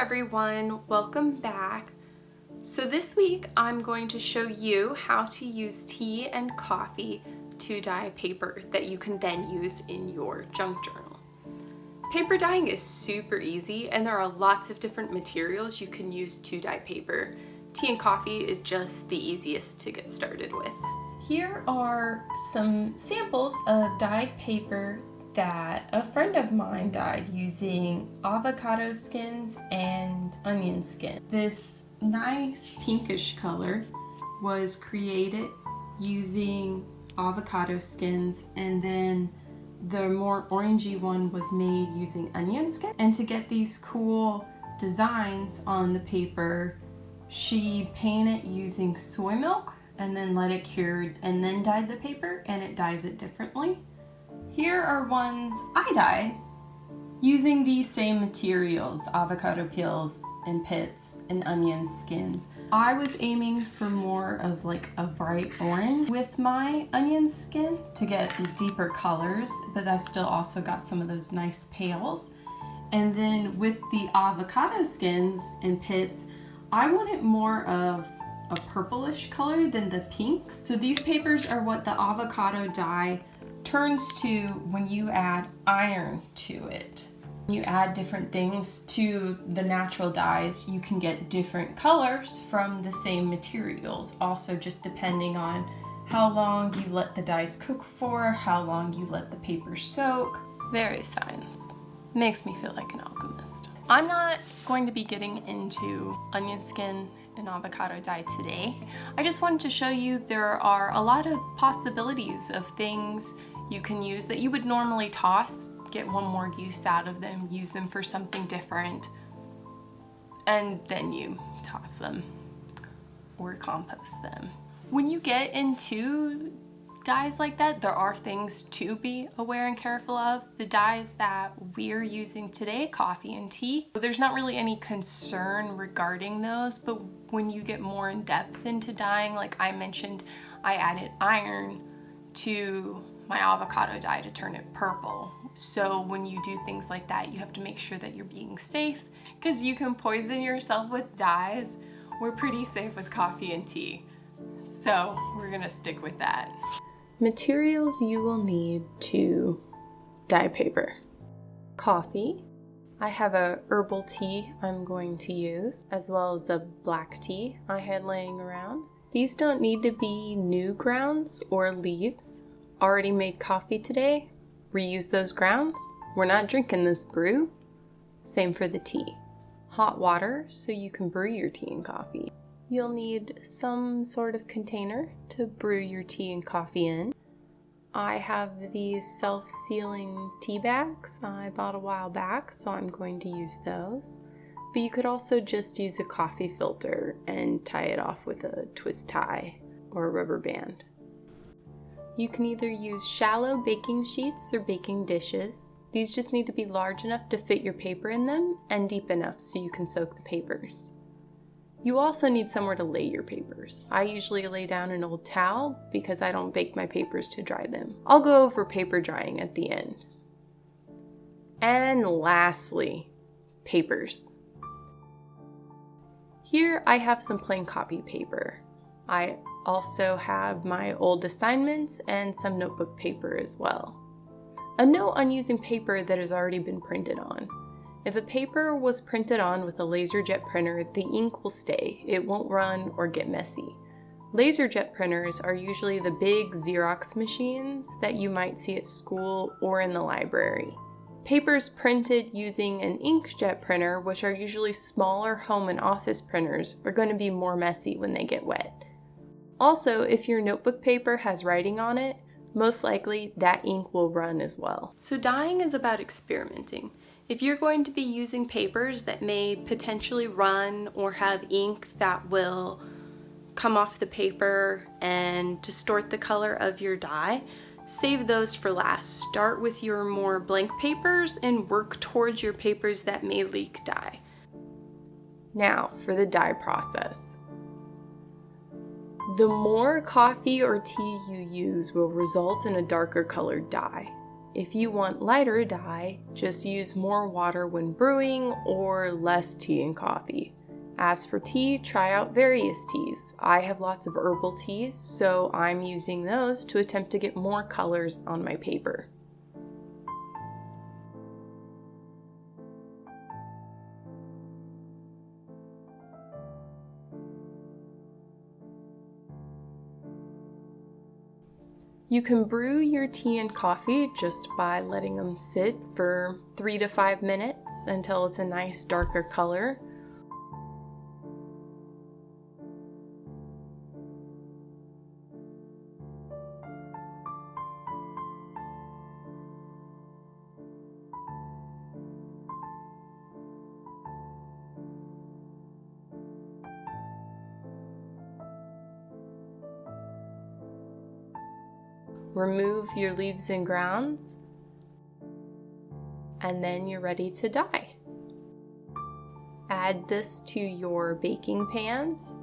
everyone, welcome back. So this week I'm going to show you how to use tea and coffee to dye paper that you can then use in your junk journal. Paper dyeing is super easy and there are lots of different materials you can use to dye paper. Tea and coffee is just the easiest to get started with. Here are some samples of dyed paper that a friend of mine dyed using avocado skins and onion skin. This nice pinkish color was created using avocado skins, and then the more orangey one was made using onion skin. And to get these cool designs on the paper, she painted using soy milk and then let it cure and then dyed the paper, and it dyes it differently. Here are ones I dyed using these same materials, avocado peels and pits and onion skins. I was aiming for more of like a bright orange with my onion skin to get the deeper colors, but I still also got some of those nice pales. And then with the avocado skins and pits, I wanted more of a purplish color than the pinks. So these papers are what the avocado dye turns to when you add iron to it. When you add different things to the natural dyes, you can get different colors from the same materials, also just depending on how long you let the dyes cook for, how long you let the paper soak. Very science. Makes me feel like an alchemist. I'm not going to be getting into onion skin and avocado dye today. I just wanted to show you there are a lot of possibilities of things you can use that you would normally toss, get one more use out of them, use them for something different, and then you toss them or compost them. When you get into dyes like that, there are things to be aware and careful of. The dyes that we're using today, coffee and tea, there's not really any concern regarding those, but when you get more in depth into dyeing, like I mentioned, I added iron to my avocado dye to turn it purple. So when you do things like that, you have to make sure that you're being safe, because you can poison yourself with dyes. We're pretty safe with coffee and tea, so we're gonna stick with that. Materials you will need to dye paper. Coffee. I have a herbal tea I'm going to use, as well as a black tea I had laying around. These don't need to be new grounds or leaves. Already made coffee today, reuse those grounds. We're not drinking this brew. Same for the tea. Hot water so you can brew your tea and coffee. You'll need some sort of container to brew your tea and coffee in. I have these self-sealing tea bags I bought a while back, so I'm going to use those. But you could also just use a coffee filter and tie it off with a twist tie or a rubber band. You can either use shallow baking sheets or baking dishes. These just need to be large enough to fit your paper in them and deep enough so you can soak the papers. You also need somewhere to lay your papers. I usually lay down an old towel because I don't bake my papers to dry them. I'll go over paper drying at the end. And lastly, papers. Here I have some plain copy paper. I also have my old assignments and some notebook paper as well. A note on using paper that has already been printed on. If a paper was printed on with a LaserJet printer, the ink will stay. It won't run or get messy. LaserJet printers are usually the big Xerox machines that you might see at school or in the library. Papers printed using an inkjet printer, which are usually smaller home and office printers, are going to be more messy when they get wet. Also, if your notebook paper has writing on it, most likely that ink will run as well. So dyeing is about experimenting. If you're going to be using papers that may potentially run or have ink that will come off the paper and distort the color of your dye, save those for last. Start with your more blank papers and work towards your papers that may leak dye. Now for the dye process. The more coffee or tea you use will result in a darker colored dye. If you want lighter dye, just use more water when brewing or less tea and coffee. As for tea, try out various teas. I have lots of herbal teas, so I'm using those to attempt to get more colors on my paper. You can brew your tea and coffee just by letting them sit for 3 to 5 minutes until it's a nice darker color. Remove your leaves and grounds, and then you're ready to dye. Add this to your baking pans.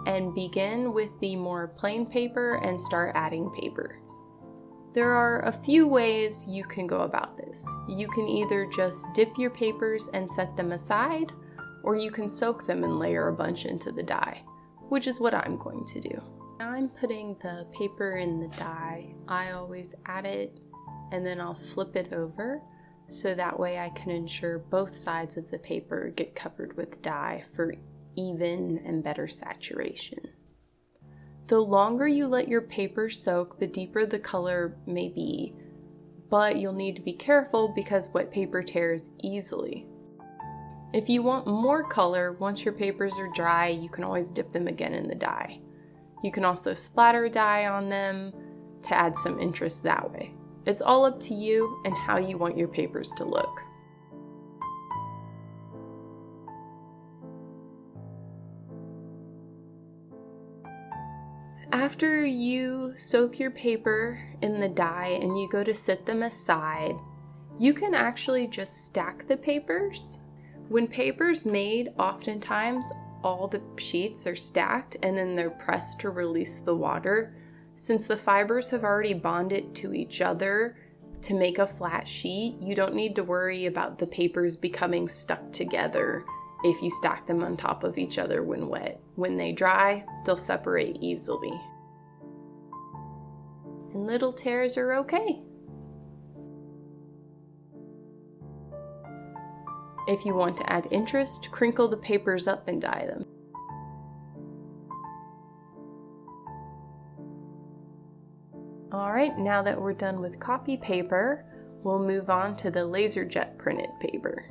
And begin with the more plain paper and start adding papers. There are a few ways you can go about this. You can either just dip your papers and set them aside, or you can soak them and layer a bunch into the dye, which is what I'm going to do. When I'm putting the paper in the dye, I always add it and then I'll flip it over, so that way I can ensure both sides of the paper get covered with dye for even and better saturation. The longer you let your paper soak, the deeper the color may be, but you'll need to be careful because wet paper tears easily. If you want more color, once your papers are dry, you can always dip them again in the dye. You can also splatter dye on them to add some interest that way. It's all up to you and how you want your papers to look. After you soak your paper in the dye and you go to set them aside, you can actually just stack the papers. When paper's made, oftentimes all the sheets are stacked and then they're pressed to release the water. Since the fibers have already bonded to each other to make a flat sheet, you don't need to worry about the papers becoming stuck together if you stack them on top of each other when wet. When they dry, they'll separate easily. And little tears are okay. If you want to add interest, crinkle the papers up and dye them. Alright, now that we're done with copy paper, we'll move on to the laser jet printed paper.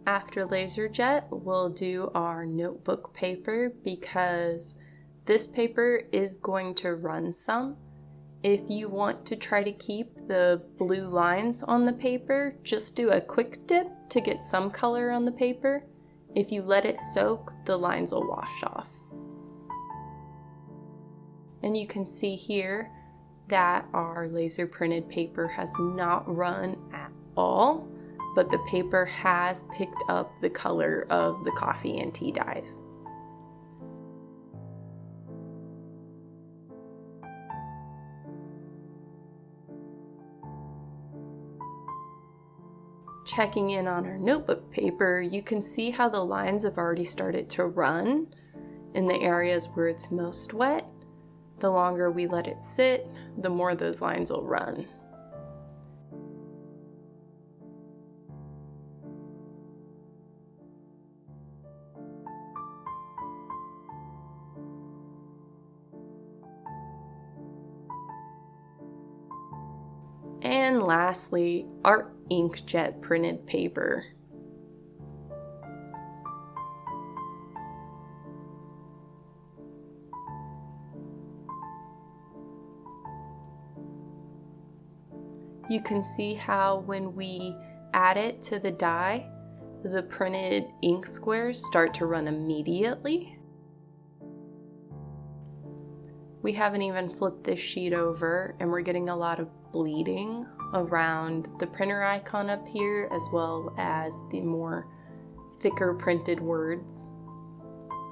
After laser jet, we'll do our notebook paper because this paper is going to run some. If you want to try to keep the blue lines on the paper, just do a quick dip to get some color on the paper. If you let it soak, the lines will wash off. And you can see here that our laser printed paper has not run at all, but the paper has picked up the color of the coffee and tea dyes. Checking in on our notebook paper, you can see how the lines have already started to run in the areas where it's most wet. The longer we let it sit, the more those lines will run. And lastly, our inkjet printed paper. You can see how when we add it to the die, the printed ink squares start to run immediately. We haven't even flipped this sheet over, and we're getting a lot of bleeding around the printer icon up here, as well as the more thicker printed words.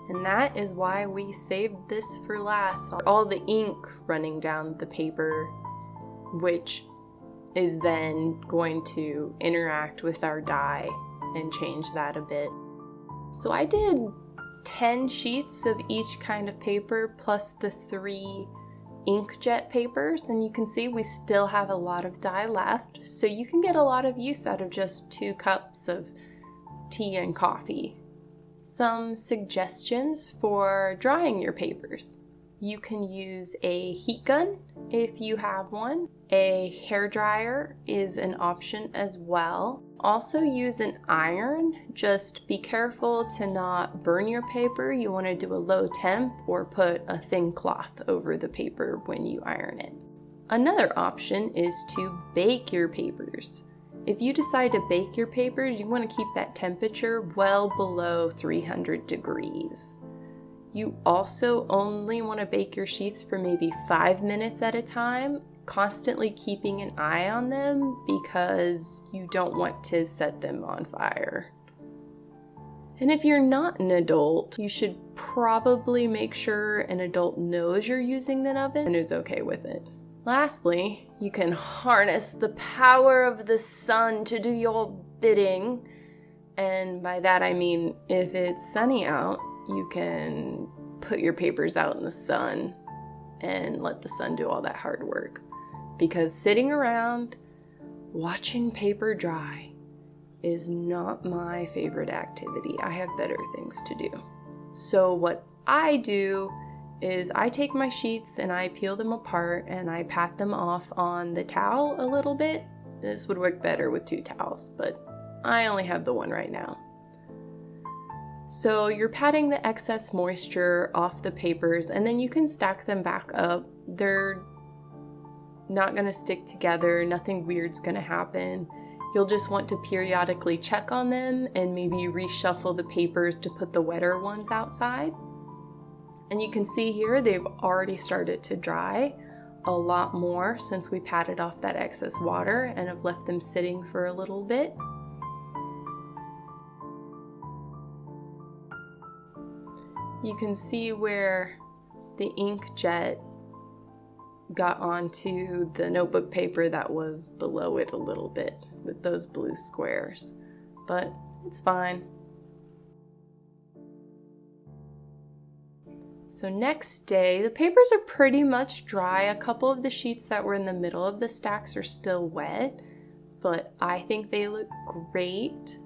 And that is why we saved this for last. All the ink running down the paper, which is then going to interact with our die and change that a bit. So I did 10 sheets of each kind of paper plus the 3 inkjet papers, and you can see we still have a lot of dye left, so you can get a lot of use out of just 2 cups of tea and coffee. Some suggestions for drying your papers. You can use a heat gun if you have one. A hair dryer is an option as well. Also use an iron. Just be careful to not burn your paper. You want to do a low temp or put a thin cloth over the paper when you iron it. Another option is to bake your papers. If you decide to bake your papers, you want to keep that temperature well below 300 degrees. You also only want to bake your sheets for maybe 5 minutes at a time, constantly keeping an eye on them because you don't want to set them on fire. And if you're not an adult, you should probably make sure an adult knows you're using an oven and is okay with it. Lastly, you can harness the power of the sun to do your bidding. And by that I mean, if it's sunny out, you can put your papers out in the sun and let the sun do all that hard work. Because sitting around watching paper dry is not my favorite activity. I have better things to do. So what I do is I take my sheets and I peel them apart and I pat them off on the towel a little bit. This would work better with 2 towels, but I only have the one right now. So you're patting the excess moisture off the papers, and then you can stack them back up. They're not going to stick together. Nothing weird's going to happen. You'll just want to periodically check on them and maybe reshuffle the papers to put the wetter ones outside. And you can see here they've already started to dry a lot more since we patted off that excess water and have left them sitting for a little bit. You can see where the inkjet got onto the notebook paper that was below it a little bit with those blue squares, but it's fine. So next day, the papers are pretty much dry. A couple of the sheets that were in the middle of the stacks are still wet, but I think they look great.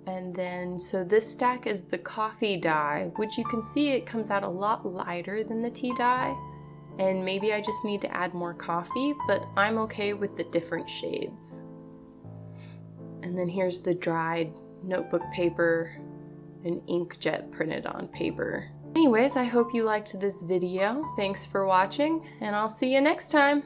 And then, so this stack is the coffee dye, which you can see it comes out a lot lighter than the tea dye. And maybe I just need to add more coffee, but I'm okay with the different shades. And then here's the dried notebook paper and inkjet printed on paper. Anyways, I hope you liked this video. Thanks for watching, and I'll see you next time.